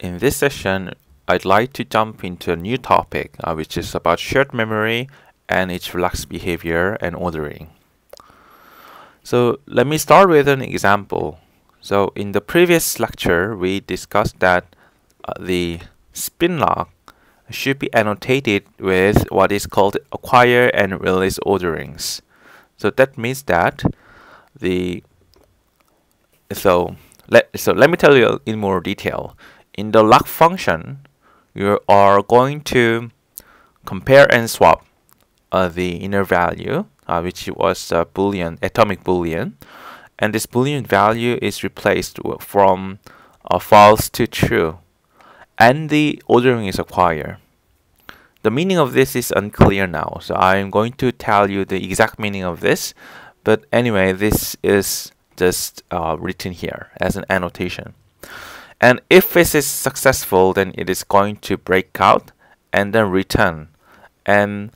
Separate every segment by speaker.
Speaker 1: In this session, I'd like to jump into a new topic, which is about shared memory and its relaxed behavior and ordering. So let me start with an example. So in the previous lecture, we discussed that the spin lock should be annotated with what is called acquire and release orderings. So that means that let me tell you in more detail. In the lock function, you are going to compare and swap the inner value, which was a Boolean, atomic Boolean, and this Boolean value is replaced from false to true, and the ordering is acquire. The meaning of this is unclear now, so I'm going to tell you the exact meaning of this, but anyway, this is just written here as an annotation. And if this is successful, then it is going to break out and then return. And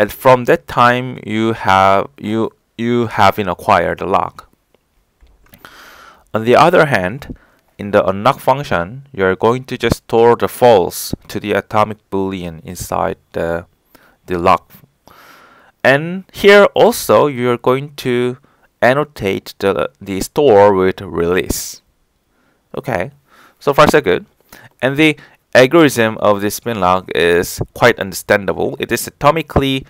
Speaker 1: from that time, you have been acquired the lock. On the other hand, in the unlock function, you are going to just store the false to the atomic Boolean inside the lock. And here also, you are going to annotate the store with release. Okay. So far so good. And the algorithm of this spin lock is quite understandable. It is atomically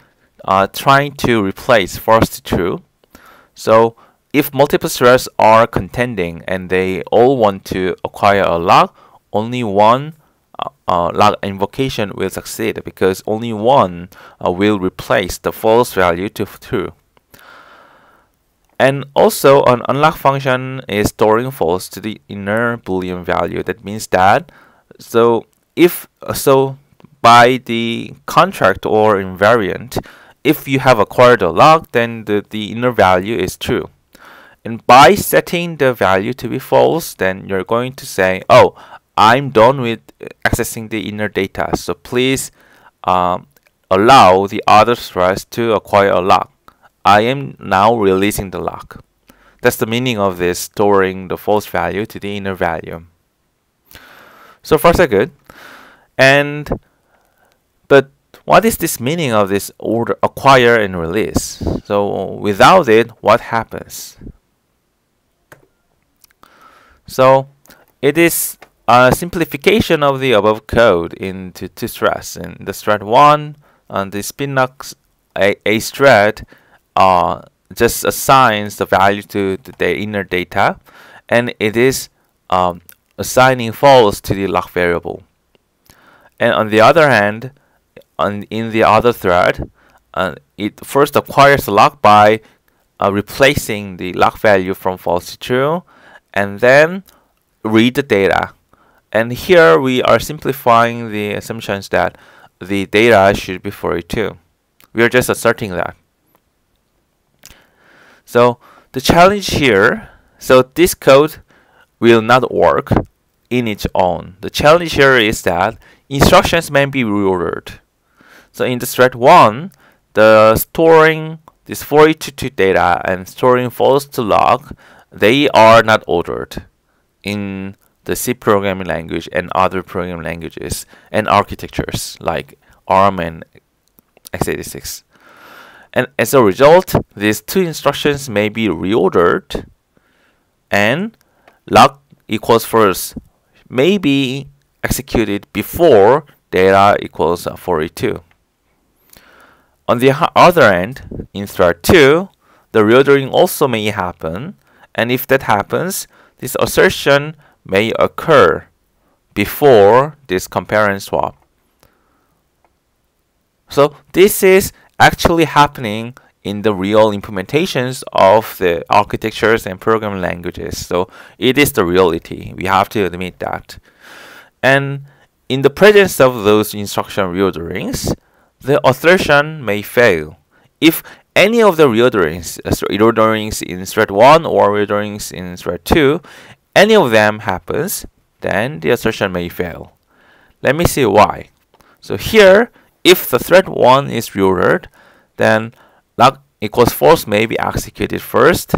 Speaker 1: trying to replace false to true. So if multiple threads are contending and they all want to acquire a lock, only one lock invocation will succeed because only one will replace the false value to true. And also, an unlock function is storing false to the inner Boolean value. That means that by the contract or invariant, if you have acquired a lock, then the inner value is true. And by setting the value to be false, then you're going to say, oh, I'm done with accessing the inner data, so please allow the other threads to acquire a lock. I am now releasing the lock. That's the meaning of this storing the false value to the inner value. So far so good. But what is this meaning of this order acquire and release? So without it, what happens? So it is a simplification of the above code into two threads. In the thread 1, on the spin locks a thread just assigns the value to the inner data, and it is assigning false to the lock variable. And on the other hand, in the other thread, it first acquires the lock by replacing the lock value from false to true, and then read the data. And here we are simplifying the assumptions that the data should be 42. We are just asserting that. So the challenge here, so this code will not work in its own. The challenge here is that instructions may be reordered. So in the thread 1, the storing this 42 data and storing false to lock, they are not ordered in the C programming language and other programming languages and architectures like ARM and x86. And as a result, these two instructions may be reordered, and lock equals first may be executed before data equals 42. On the other end, in thread 2, the reordering also may happen, and if that happens, this assertion may occur before this compare and swap. So this is actually happening in the real implementations of the architectures and programming languages. So it is the reality. We have to admit that. And in the presence of those instruction reorderings, the assertion may fail. If any of the reorderings in thread 1 or reorderings in thread 2, any of them happens, then the assertion may fail. Let me see why. So here, if the thread 1 is reordered, then lock equals false may be executed first,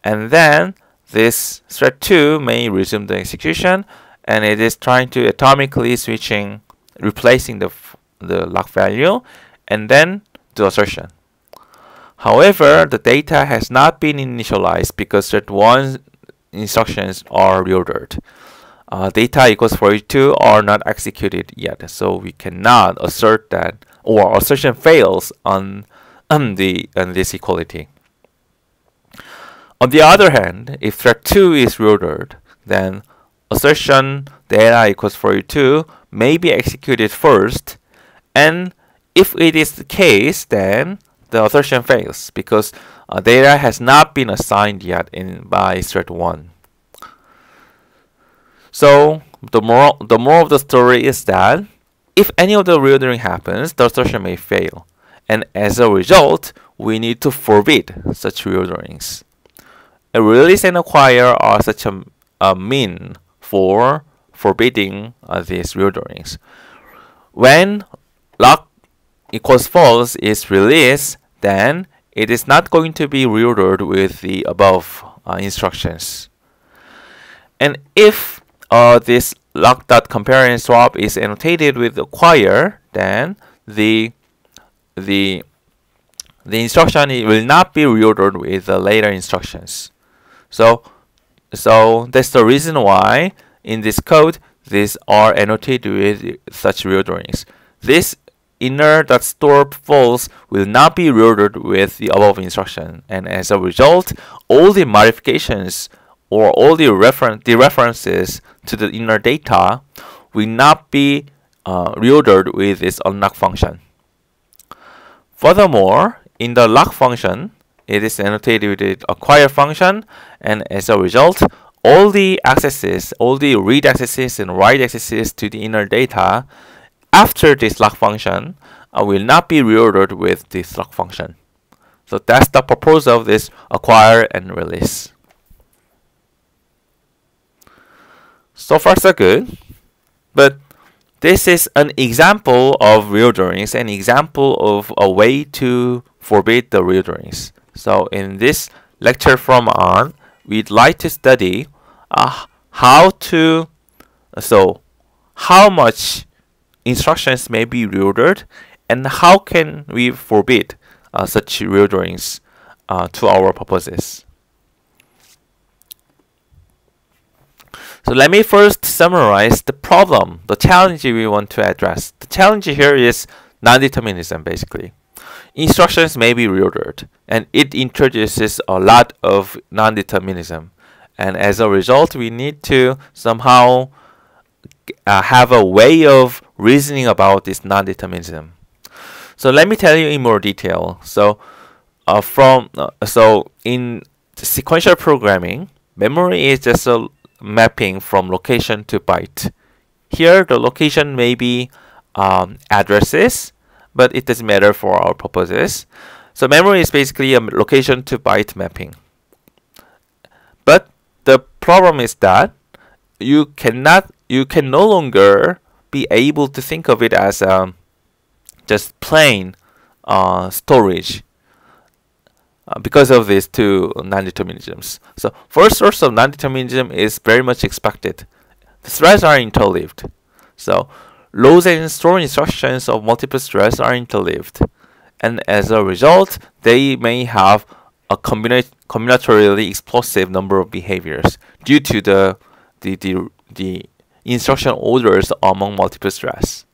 Speaker 1: and then this thread 2 may resume the execution, and it is trying to atomically replacing the lock value, and then do assertion. However, the data has not been initialized because thread 1 instructions are reordered. Data equals 42 are not executed yet, so we cannot assert that, or assertion fails on this equality. On the other hand, if thread 2 is reordered, then assertion data equals 42 may be executed first, and if it is the case, then the assertion fails because data has not been assigned yet by thread 1. So the moral of the story is that if any of the reordering happens, the assertion may fail, and as a result, we need to forbid such reorderings. A release and acquire are such a mean for forbidding these reorderings. When lock equals false is released, then it is not going to be reordered with the above instructions. And if this lock.compare and swap is annotated with acquire, then the instruction will not be reordered with the later instructions. So that's the reason why in this code these are annotated with such reorderings. This inner.store false will not be reordered with the above instruction, and as a result, all the modifications or all the references to the inner data will not be reordered with this unlock function. Furthermore, in the lock function, it is annotated with the acquire function, and as a result, all the accesses, all the read accesses and write accesses to the inner data after this lock function will not be reordered with this lock function. So that's the purpose of this acquire and release. So far so good, but this is an example of reorderings, an example of a way to forbid the reorderings. So in this lecture from on, we'd like to study how much instructions may be reordered, and how can we forbid such reorderings to our purposes. So let me first summarize the problem, the challenge we want to address. The challenge here is non-determinism, basically. Instructions may be reordered, and it introduces a lot of non-determinism. And as a result, we need to somehow have a way of reasoning about this non-determinism. So let me tell you in more detail. So in sequential programming, memory is just a mapping from location to byte. Here, the location may be addresses, but it doesn't matter for our purposes. So memory is basically a location to byte mapping. But the problem is that you can no longer be able to think of it as just plain storage because of these two non-determinisms. So first source of non-determinism is very much expected. The threads are interleaved. So load and store instructions of multiple threads are interleaved, and as a result, they may have a combinatorially explosive number of behaviors due to the instruction orders among multiple threads.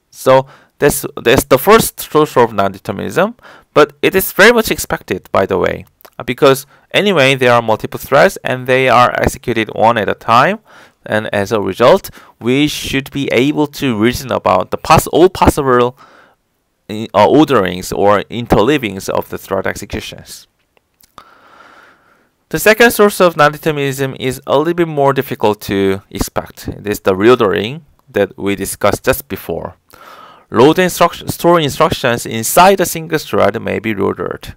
Speaker 1: So that's the first source of non-determinism, but it is very much expected, by the way, because anyway there are multiple threads and they are executed one at a time, and as a result, we should be able to reason about all possible orderings or interleavings of the thread executions. The second source of non-determinism is a little bit more difficult to expect. It is the reordering that we discussed just before. Load and store instructions inside a single thread may be reordered,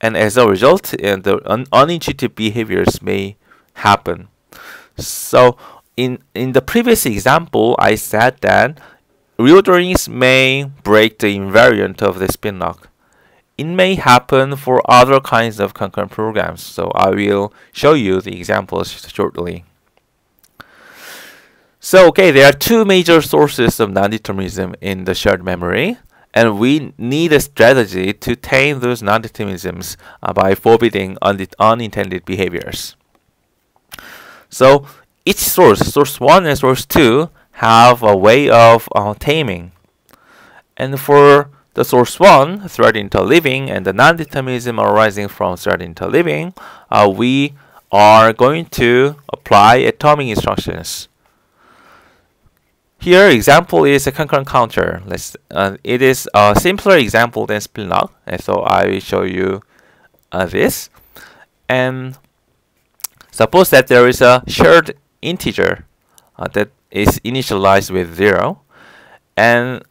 Speaker 1: and as a result, the unintuitive behaviors may happen. So in the previous example, I said that reorderings may break the invariant of the spin lock. It may happen for other kinds of concurrent programs, so I will show you the examples shortly. So okay, there are two major sources of non-determinism in the shared memory, and we need a strategy to tame those non-determinisms by forbidding unintended behaviors. So each source 1 and source 2, have a way of taming. And for the source 1, thread interleaving, and the non-determinism arising from thread interleaving, we are going to apply atomic instructions. Here, example is a concurrent counter. It is a simpler example than split lock, and so I will show you this. And suppose that there is a shared integer that is initialized with 0, and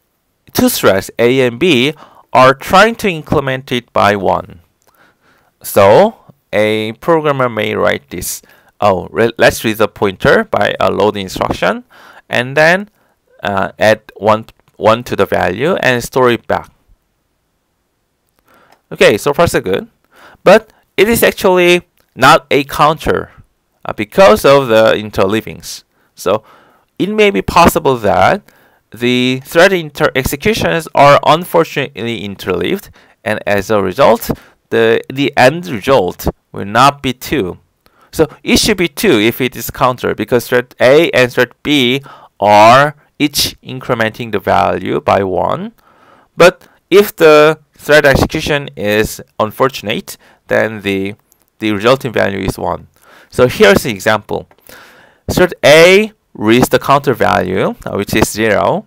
Speaker 1: two threads A and B are trying to increment it by 1. So a programmer may write this. Let's read the pointer by a load instruction, and then add 1 to the value and store it back. Okay, so far so good. But it is actually not a counter because of the interleavings. So it may be possible that the thread executions are unfortunately interleaved, and as a result, the end result will not be 2. So it should be 2 if it is counter, because thread A and thread B are each incrementing the value by 1. But if the thread execution is unfortunate, then the resulting value is 1. So here's the example. Thread A reads the counter value, which is 0,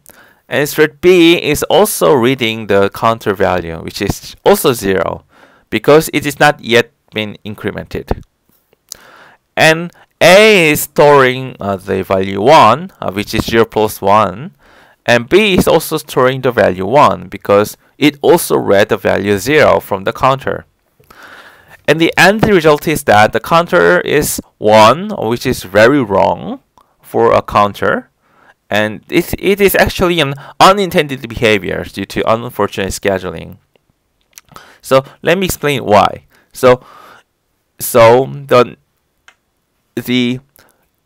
Speaker 1: and thread B is also reading the counter value, which is also 0, because it is not yet been incremented. And A is storing the value 1, which is 0 plus 1, and B is also storing the value 1, because it also read the value 0 from the counter. And the end result is that the counter is 1, which is very wrong for a counter, and it is actually an unintended behavior due to unfortunate scheduling. So let me explain why. So the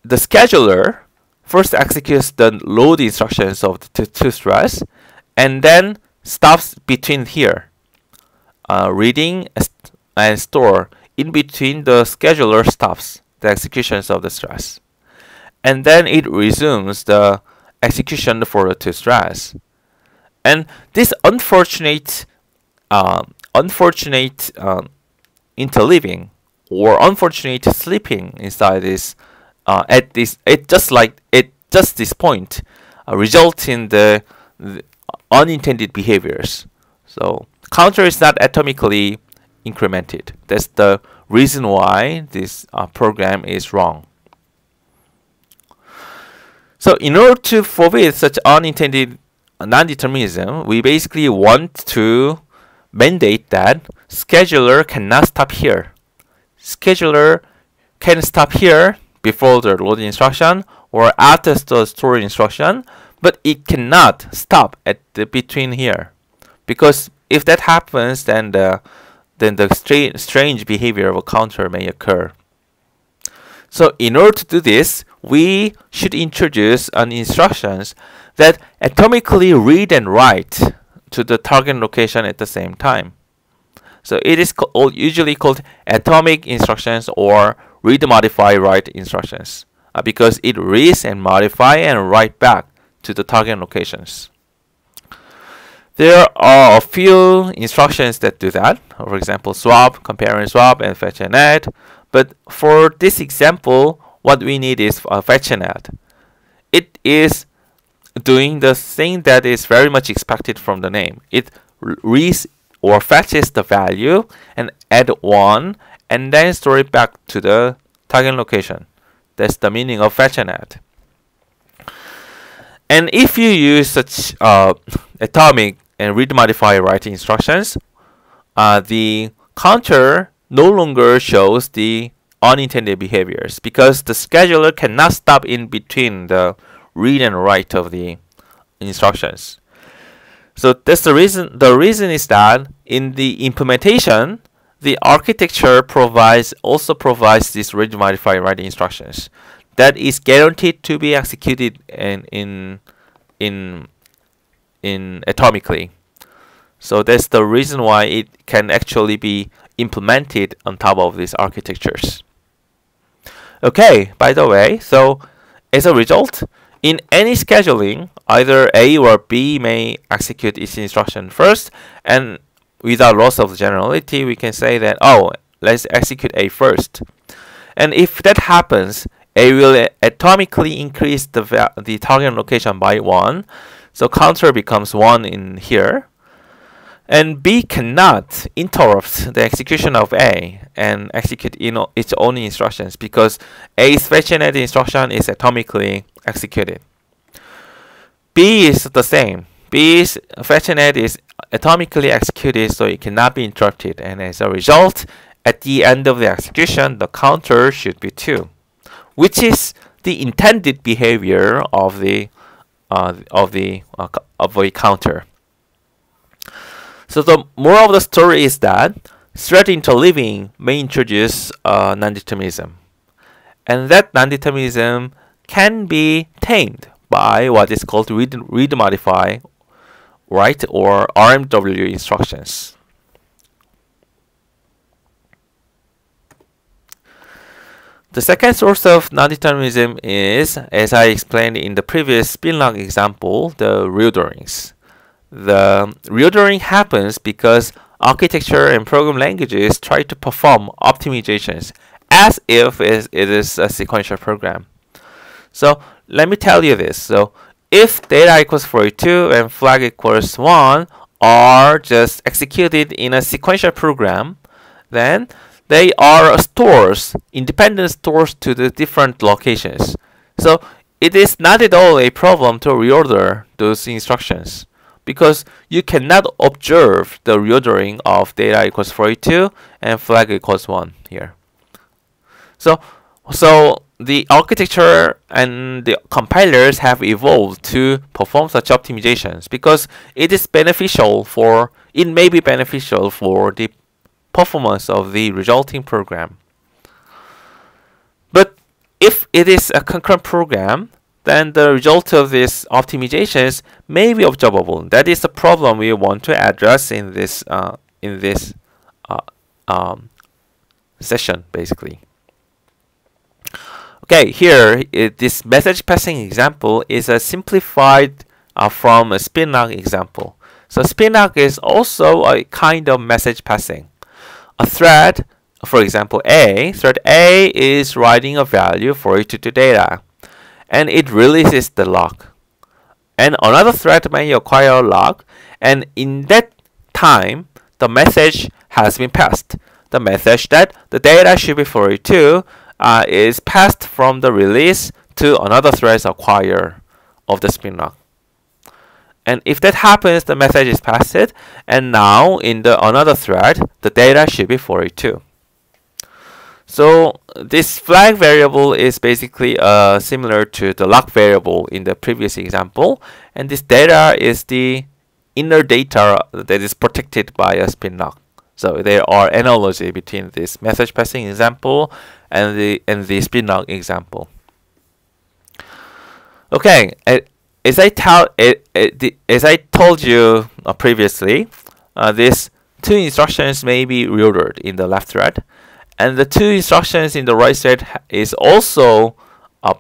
Speaker 1: scheduler first executes the load instructions of the two threads, and then stops between here, reading and store. In between, the scheduler stops the executions of the threads, and then it resumes the execution for the two threads. And this unfortunate interleaving or unfortunate sleeping inside this at just this point result in the unintended behaviors. So counter is not atomically incremented. That's the reason why this program is wrong. So in order to forbid such unintended non-determinism, we basically want to mandate that scheduler cannot stop here. Scheduler can stop here before the load instruction or after the store instruction, but it cannot stop at the between here, because if that happens, then the strange behavior of a counter may occur. So in order to do this, we should introduce an instructions that atomically read and write to the target location at the same time. So it is usually called atomic instructions or read, modify, write instructions, because it reads and modify and write back to the target locations. There are a few instructions that do that. For example, swap, compare and swap, and fetch and add. But for this example, what we need is fetch and add. It is doing the thing that is very much expected from the name. It reads or fetches the value and add 1 and then store it back to the target location. That's the meaning of fetch and add. And if you use such atomic and read, modify, write instructions, the counter no longer shows the unintended behaviors, because the scheduler cannot stop in between the read and write of the instructions. So that's the reason. The reason is that in the implementation, the architecture also provides these read, modify, write instructions. that is guaranteed to be executed in atomically. So that's the reason why it can actually be implemented on top of these architectures. Okay, by the way, so as a result, in any scheduling, either A or B may execute its instruction first, and without loss of generality, we can say that, oh, let's execute A first. And if that happens, A will atomically increase the target location by 1, so counter becomes 1 in here. And B cannot interrupt the execution of A and execute its own instructions because A's fetchNet instruction is atomically executed. B is the same. B's fetchNet is atomically executed, so it cannot be interrupted. And as a result, at the end of the execution, the counter should be 2, which is the intended behavior of a counter. So the moral of the story is that thread interleaving may introduce nondeterminism, and that nondeterminism can be tamed by what is called read modify, right, or RMW instructions. The second source of nondeterminism is, as I explained in the previous spin lock example, the reorderings. The reordering happens because architecture and program languages try to perform optimizations as if it is a sequential program. So let me tell you this. So if data equals 42 and flag equals 1 are just executed in a sequential program, then they are stores, independent stores to the different locations. So it is not at all a problem to reorder those instructions, because you cannot observe the reordering of data equals 42 and flag equals 1 here. So the architecture and the compilers have evolved to perform such optimizations because it may be beneficial for the performance of the resulting program. But if it is a concurrent program, then the result of these optimizations may be observable. That is the problem we want to address in this session, basically. Okay, here this message passing example is a simplified from a spin lock example. So spin lock is also a kind of message passing. A thread, for example, thread A is writing a value for it to data, and it releases the lock. And another thread may acquire a lock, and in that time, the message has been passed. The message that the data should be 42 is passed from the release to another thread's acquire of the spin lock. And if that happens, the message is passed, and now in the another thread, the data should be 42. So this flag variable is basically similar to the lock variable in the previous example, and this data is the inner data that is protected by a spin lock. So there are analogy between this message passing example and the spin lock example. Okay, as I told you previously, these two instructions may be reordered in the left thread, and the two instructions in the right thread is also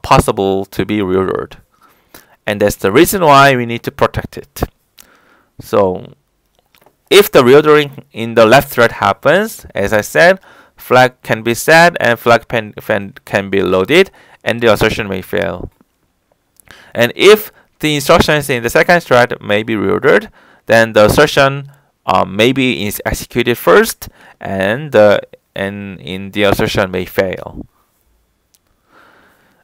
Speaker 1: possible to be reordered, and that's the reason why we need to protect it. So if the reordering in the left thread happens, as I said, flag can be set and flag can be loaded, and the assertion may fail. And if the instructions in the second thread may be reordered, then the assertion maybe is executed first, and in the assertion may fail.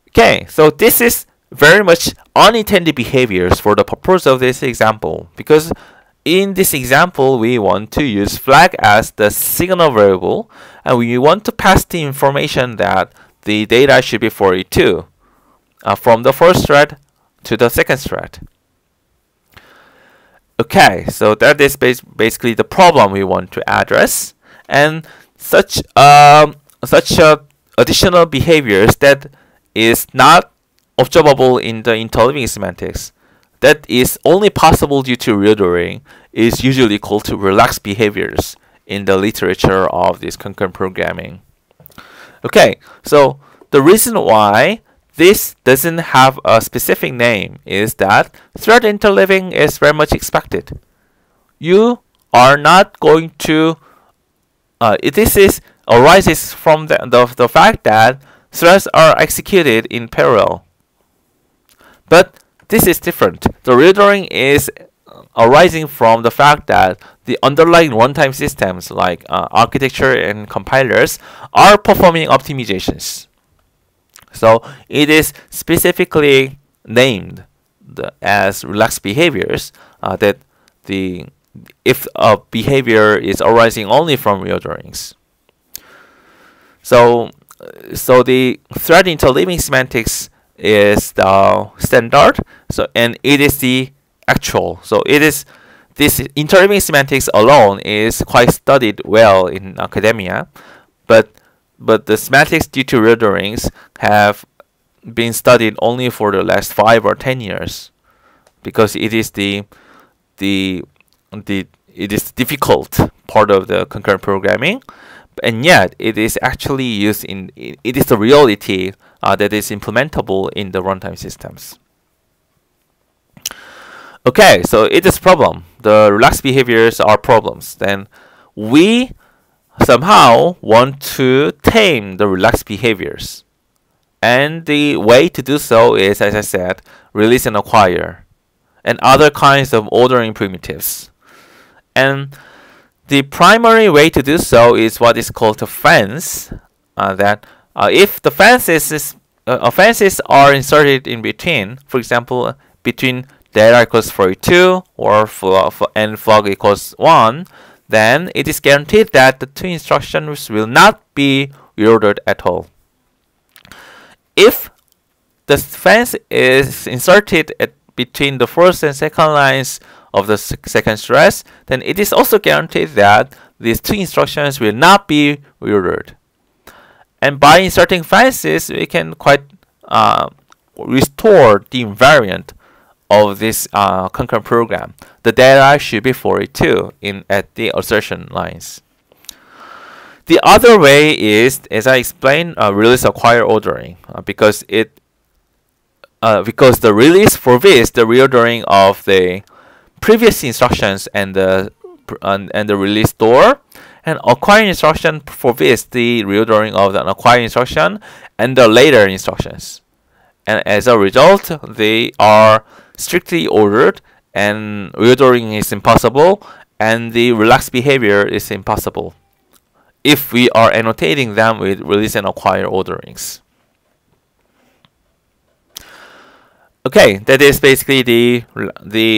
Speaker 1: Okay, so this is very much unintended behaviors for the purpose of this example, because in this example we want to use flag as the signal variable, and we want to pass the information that the data should be 42 from the first thread to the second thread. Okay, so that is basically the problem we want to address, and such additional behaviors that is not observable in the interleaving semantics, that is only possible due to reordering, is usually called to relaxed behaviors in the literature of this concurrent programming. Okay, so the reason why this doesn't have a specific name is that thread interleaving is very much expected. You are not going to this arises from the fact that threads are executed in parallel. But this is different. The reordering is arising from the fact that the underlying runtime systems like architecture and compilers are performing optimizations. So it is specifically named as relaxed behaviors that if a behavior is arising only from reorderings. So the thread interleaving semantics is the standard. So and it is the actual. So it is this interleaving semantics alone is quite studied well in academia, but the semantics due to reorderings have been studied only for the last 5 or 10 years, because it is the difficult part of the concurrent programming, and yet it is actually used in it is the reality that is implementable in the runtime systems. Okay, so it is problem. The relaxed behaviors are problems. Then we somehow want to tame the relaxed behaviors. And the way to do so is, as I said, release and acquire, and other kinds of ordering primitives. And the primary way to do so is what is called a fence. If the fences are inserted in between, for example, between data equals 42 or and flag equals 1, then it is guaranteed that the two instructions will not be reordered at all. If the fence is inserted between the first and second lines of the second stress, then it is also guaranteed that these two instructions will not be reordered. And by inserting fences, we can quite restore the invariant of this concurrent program. The data should be 42 at the assertion lines. The other way is, as I explained, release acquire ordering, because the release forbids the reordering of the previous instructions and the release store, and acquire instruction forbids the reordering of the acquire instruction and the later instructions. And as a result, they are strictly ordered, and reordering is impossible, and the relaxed behavior is impossible if we are annotating them with release and acquire orderings. Okay, that is basically the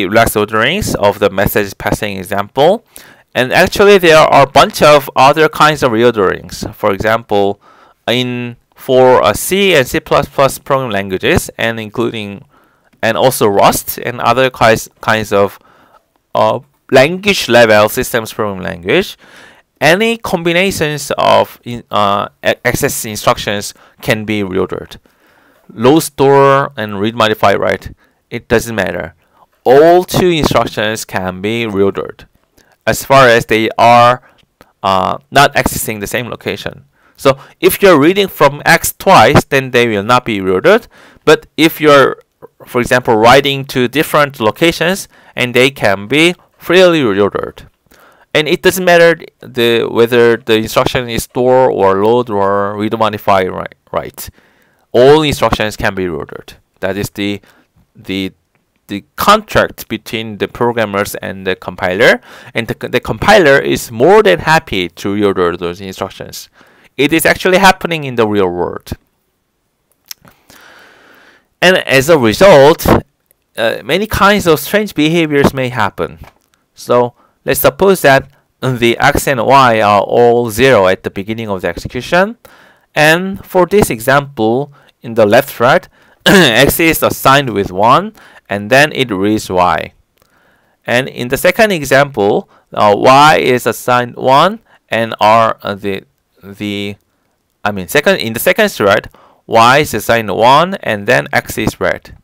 Speaker 1: relaxed orderings of the message passing example. And actually there are a bunch of other kinds of reorderings. For example, for C and C++ programming languages, and also Rust and other kinds of language level systems programming language, any combinations of access instructions can be reordered. Load, store, and read, modify, write, it doesn't matter. All two instructions can be reordered as far as they are not accessing the same location. So if you're reading from X twice, then they will not be reordered. But if you're, for example, writing to different locations, and they can be freely reordered. And it doesn't matter whether the instruction is store or load or read, modify, write. All instructions can be reordered. That is the contract between the programmers and the compiler, and the compiler is more than happy to reorder those instructions. It is actually happening in the real world. And as a result, many kinds of strange behaviors may happen. So let's suppose that the X and Y are all 0 at the beginning of the execution. And for this example, in the left thread, X is assigned with 1, and then it reads Y. And in the second example, Y is assigned 1, and in the second thread, y is assigned 1, and then x is read.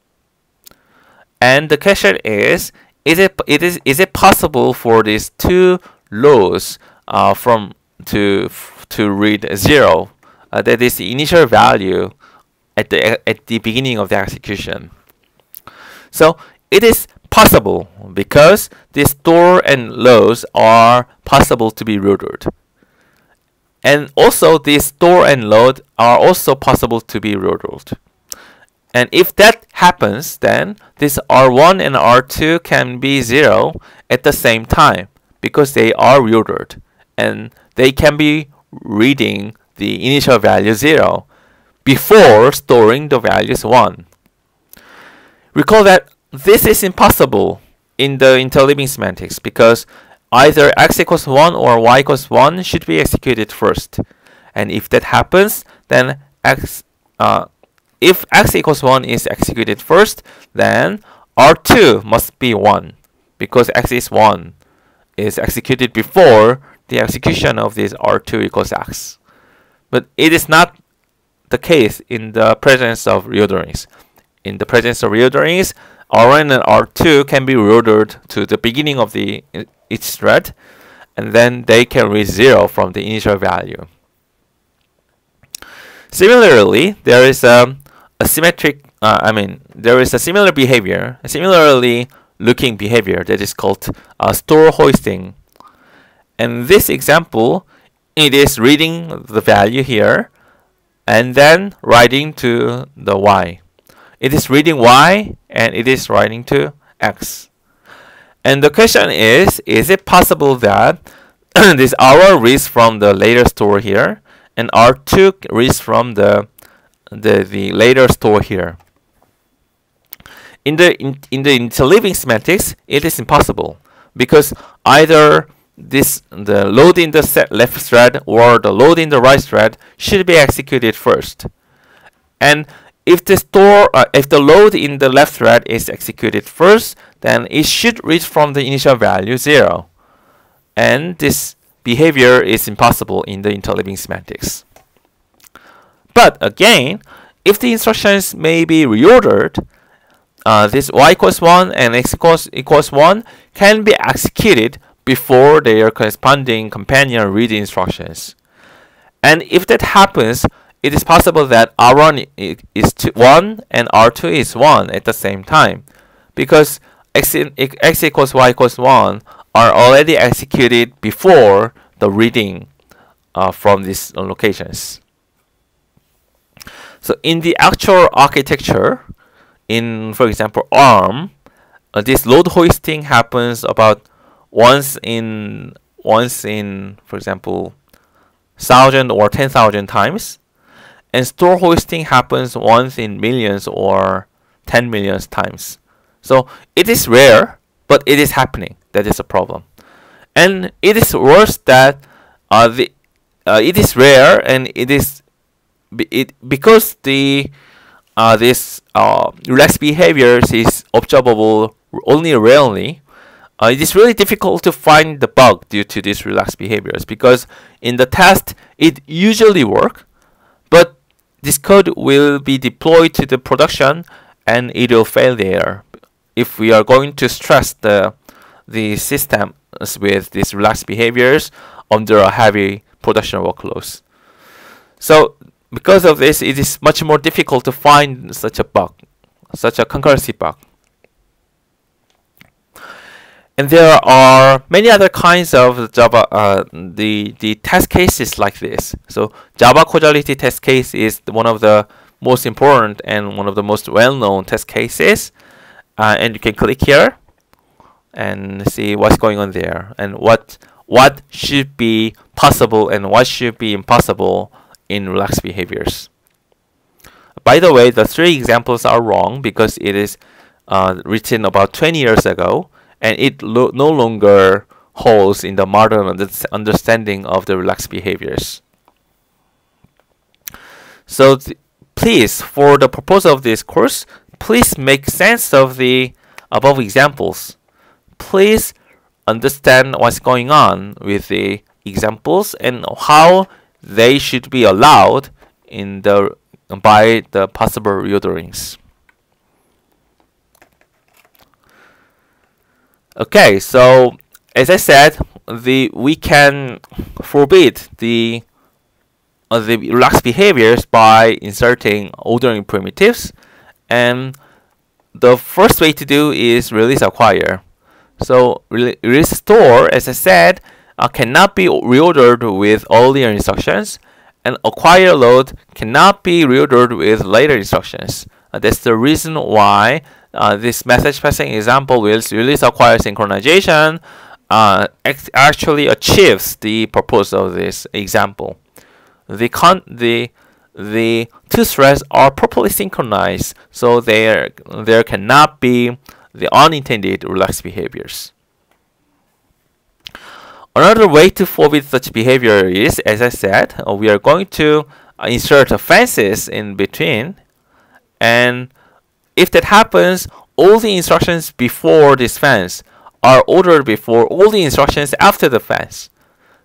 Speaker 1: And the question is it possible for these two loads to read 0? That is the initial value at the beginning of the execution. So it is possible because the store and loads are possible to be reordered. And also the store and load are also possible to be reordered. And if that happens, then this R1 and R2 can be 0 at the same time because they are reordered. And they can be reading the initial value 0 before storing the values 1. Recall that this is impossible in the interleaving semantics because either x equals 1 or y equals 1 should be executed first. And if that happens, then if x equals 1 is executed first, then R2 must be 1 because x is 1 is executed before the execution of this R2 equals x. But it is not the case in the presence of reorderings. In the presence of reorderings, R1 and R2 can be reordered to the beginning of each thread, and then they can read 0 from the initial value. Similarly, there is a similar behavior, a similarly looking behavior that is called store hoisting. And this example, it is reading the value here and then writing to the y. It is reading y and it is writing to x. And the question is it possible that this R reads from the later store here and R2 reads from the later store here? In the interleaving semantics, it is impossible because either the load in the left thread or the load in the right thread should be executed first. And if the load in the left thread is executed first, then it should read from the initial value 0. And this behavior is impossible in the interleaving semantics. But again, if the instructions may be reordered, this y equals 1 and x equals 1 can be executed before their corresponding companion read instructions. And if that happens, it is possible that R1 is 1 and R2 is 1 at the same time because x equals y equals 1 are already executed before the reading from these locations. So in the actual architecture, in, for example, ARM, this load hoisting happens about once in, for example, 1,000 or 10,000 times. And store hoisting happens once in millions or 10 million times. So it is rare, but it is happening. That is a problem. And it is worse that it is rare, and because this relaxed behaviors is observable only rarely. It is really difficult to find the bug due to these relaxed behaviors because in the test it usually works, but this code will be deployed to the production and it will fail there if we are going to stress the systems with these relaxed behaviors under a heavy production workloads. So because of this, it is much more difficult to find such a bug, such a concurrency bug. And there are many other kinds of Java, the test cases like this. So Java causality test case is one of the most important and one of the most well-known test cases. And you can click here and see what's going on there and what should be possible and what should be impossible in relaxed behaviors. By the way, the 3 examples are wrong because it is written about 20 years ago. And it no longer holds in the modern understanding of the relaxed behaviors. So please, for the purpose of this course, please make sense of the above examples. Please understand what's going on with the examples and how they should be allowed in the by the possible reorderings. Okay, so as I said, we can forbid the relaxed behaviors by inserting ordering primitives, and the first way to do is release acquire. So release store, as I said, cannot be reordered with earlier instructions, and acquire load cannot be reordered with later instructions. That's the reason why this message passing example with release acquire synchronization actually achieves the purpose of this example. The two threads are properly synchronized, so there cannot be the unintended relaxed behaviors. Another way to forbid such behavior is, as I said, we are going to insert fences in between, and if that happens, all the instructions before this fence are ordered before all the instructions after the fence.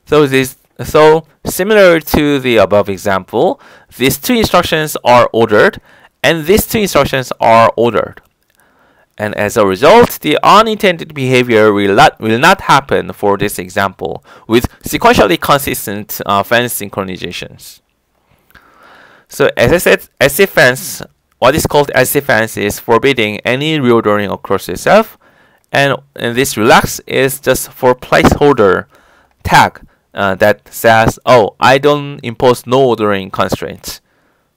Speaker 1: So similar to the above example, these two instructions are ordered, and these two instructions are ordered. And as a result, the unintended behavior will not happen for this example with sequentially consistent fence synchronizations. So as I said, SC fence, what is called SC fence is forbidding any reordering across itself, and this relax is just for placeholder tag that says, oh, I don't impose no ordering constraints.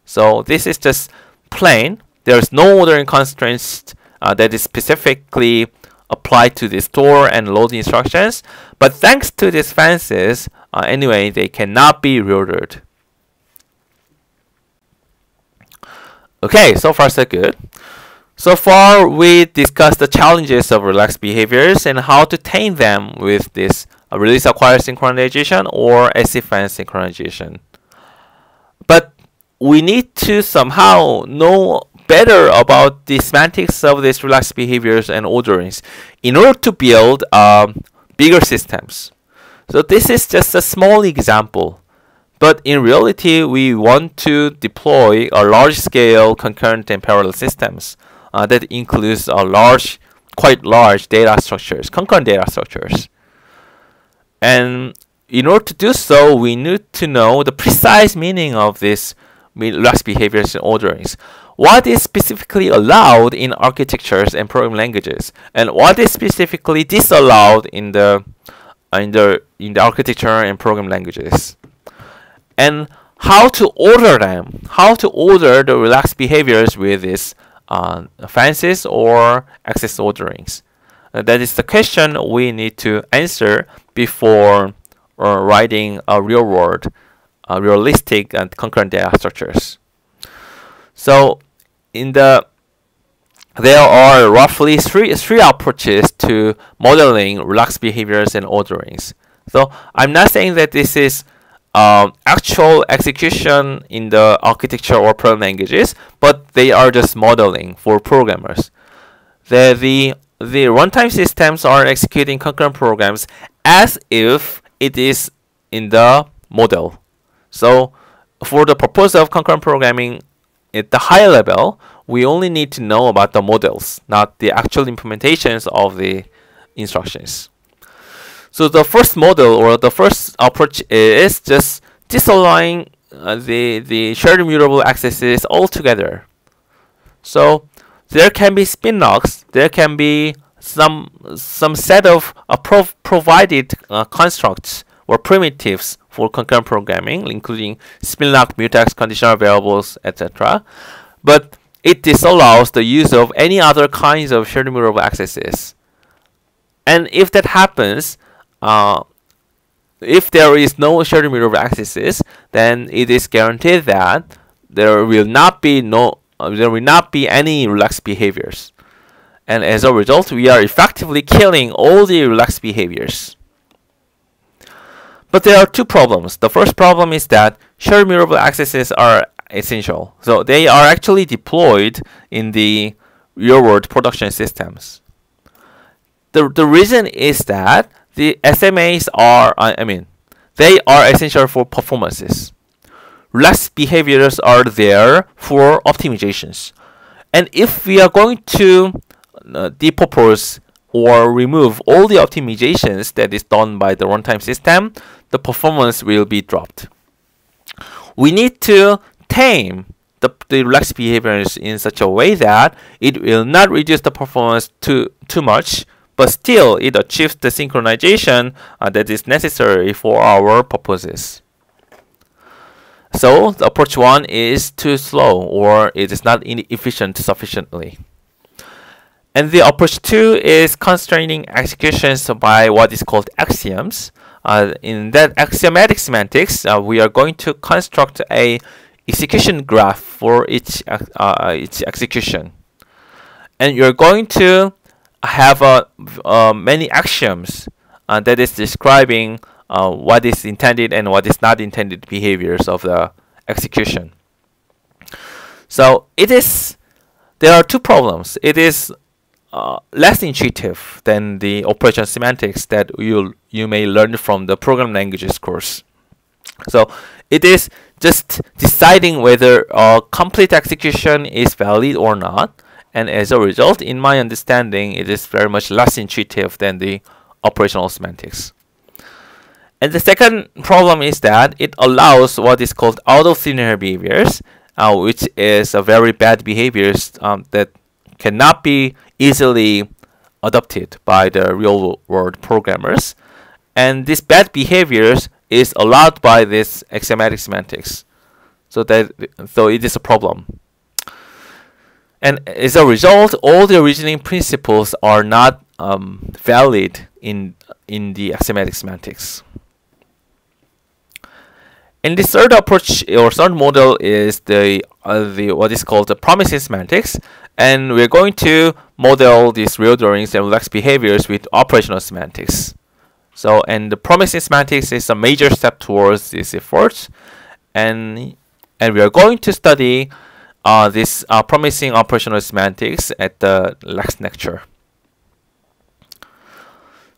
Speaker 1: So this is just plain. There's no ordering constraints that is specifically applied to the store and load instructions. But thanks to these fences, anyway, they cannot be reordered. Okay, so far so good. So far, we discussed the challenges of relaxed behaviors and how to tame them with this release acquire synchronization or SC fence synchronization. But we need to somehow know better about the semantics of these relaxed behaviors and orderings in order to build bigger systems. So this is just a small example. But in reality, we want to deploy a large-scale concurrent and parallel systems that includes quite large data structures, concurrent data structures. And in order to do so, we need to know the precise meaning of these relaxed behaviors and orderings. What is specifically allowed in architectures and programming languages, and what is specifically disallowed in the architecture and programming languages, and how to order them, how to order the relaxed behaviors with these fences or access orderings. That is the question we need to answer before writing a real-world, realistic and concurrent data structures. So there are roughly three approaches to modeling relaxed behaviors and orderings. So I'm not saying that this is actual execution in the architecture or programming languages, but they are just modeling for programmers. The runtime systems are executing concurrent programs as if it is in the model. So for the purpose of concurrent programming at the higher level, we only need to know about the models, not the actual implementations of the instructions. So the first model or the first approach is just disallowing the shared immutable accesses altogether. So there can be spin locks, there can be some set of provided constructs or primitives for concurrent programming, including spin lock, mutex, conditional variables, etc. But it disallows the use of any other kinds of shared immutable accesses. And if that happens, if there is no shared immutable accesses, then it is guaranteed that there will not be any relaxed behaviors. And as a result, we are effectively killing all the relaxed behaviors. But there are two problems. The first problem is that shared immutable accesses are essential. So they are actually deployed in the real-world production systems. The reason is that the SMAs are, they are essential for performances. relaxed behaviors are there for optimizations. And if we are going to depurpose or remove all the optimizations that is done by the runtime system, the performance will be dropped. We need to tame the relaxed behaviors in such a way that it will not reduce the performance too much, but still it achieves the synchronization that is necessary for our purposes. So the approach 1 is too slow, or it is not efficient sufficiently. And the approach 2 is constraining executions by what is called axioms. In that axiomatic semantics, we are going to construct a execution graph for each execution, and you're going to have many axioms that is describing what is intended and what is not intended behaviors of the execution. So there are two problems. It is less intuitive than the operation semantics that you may learn from the programming languages course. So it is just deciding whether a complete execution is valid or not, and as a result, in my understanding, it is very much less intuitive than the operational semantics. And the second problem is that it allows what is called out of thin air behaviors, which is a very bad behaviors that cannot be easily adopted by the real world programmers. And these bad behaviors is allowed by this axiomatic semantics. So it is a problem. And as a result, all the reasoning principles are not valid in the axiomatic semantics. And the third approach or third model is the what is called the promising semantics, and we're going to model these reorderings and relaxed behaviors with operational semantics. So, and the promising semantics is a major step towards this effort, and we are going to study this promising operational semantics at the next lecture.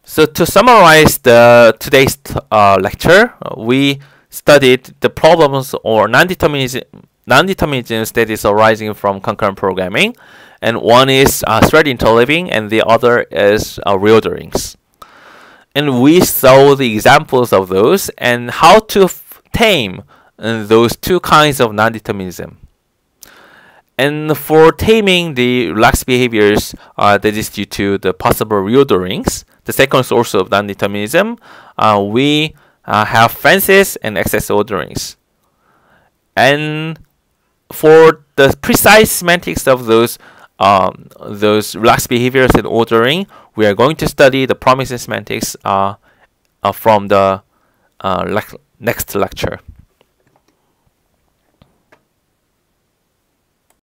Speaker 1: So to summarize today's lecture, we studied the problems or non-determinisms that is arising from concurrent programming, and one is thread interleaving, and the other is reorderings. And we saw the examples of those and how to tame those two kinds of non-determinism. And for taming the relaxed behaviors that is due to the possible reorderings, the second source of non-determinism, we have fences and excess orderings. And for the precise semantics of those relaxed behaviors and ordering, we are going to study the promising semantics from the next lecture.